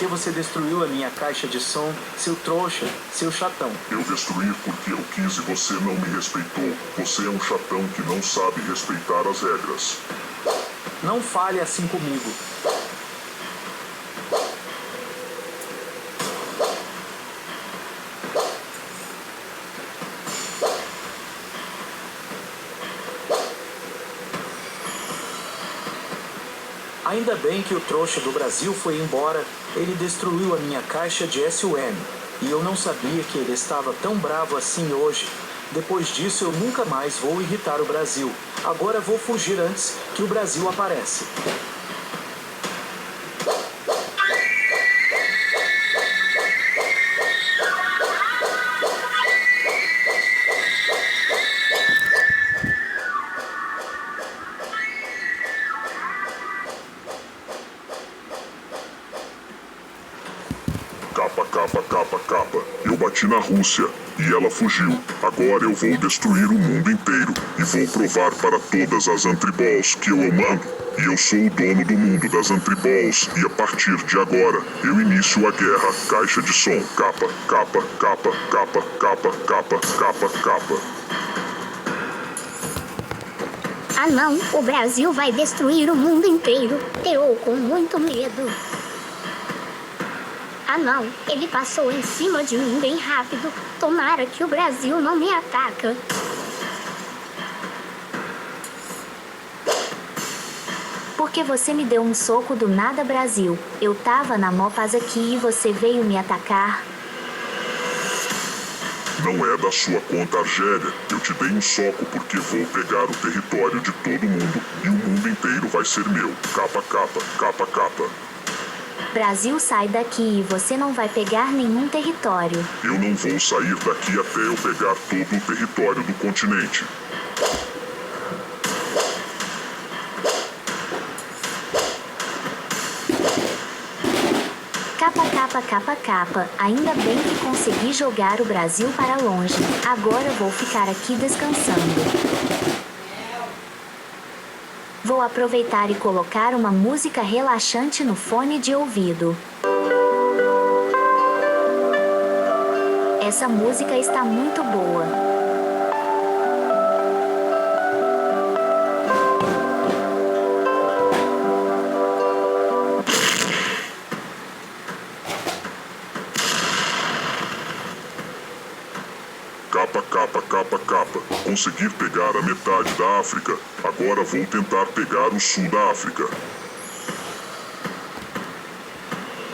que você destruiu a minha caixa de som, seu trouxa, seu chatão? Eu destruí porque eu quis e você não me respeitou. Você é um chatão que não sabe respeitar as regras. Não fale assim comigo. Ainda bem que o trouxa do Brasil foi embora. Ele destruiu a minha caixa de SUM. E eu não sabia que ele estava tão bravo assim hoje. Depois disso eu nunca mais vou irritar o Brasil. Agora vou fugir antes que o Brasil apareça. Capa, capa, capa, capa. Eu bati na Rússia e ela fugiu. Agora eu vou destruir o mundo inteiro e vou provar para todas as Antriballs que eu mando. E eu sou o dono do mundo das Antriballs e a partir de agora eu inicio a guerra. Caixa de som. Capa, capa, capa, capa, capa, capa, capa, capa. Ah não, o Brasil vai destruir o mundo inteiro. Eu com muito medo. Ah não, ele passou em cima de mim bem rápido. Tomara que o Brasil não me ataca. Porque você me deu um soco do nada, Brasil. Eu tava na mó paz aqui e você veio me atacar. Não é da sua conta, Argélia. Eu te dei um soco porque vou pegar o território de todo mundo e o mundo inteiro vai ser meu. Capa, capa, capa, capa. Brasil, sai daqui e você não vai pegar nenhum território. Eu não vou sair daqui até eu pegar todo o território do continente. Capa, capa, capa, capa. Ainda bem que consegui jogar o Brasil para longe. Agora vou ficar aqui descansando. Vou aproveitar e colocar uma música relaxante no fone de ouvido. Essa música está muito boa. Capa, capa, capa, capa. Conseguir pegar a metade da África. Agora vou tentar pegar o sul da África.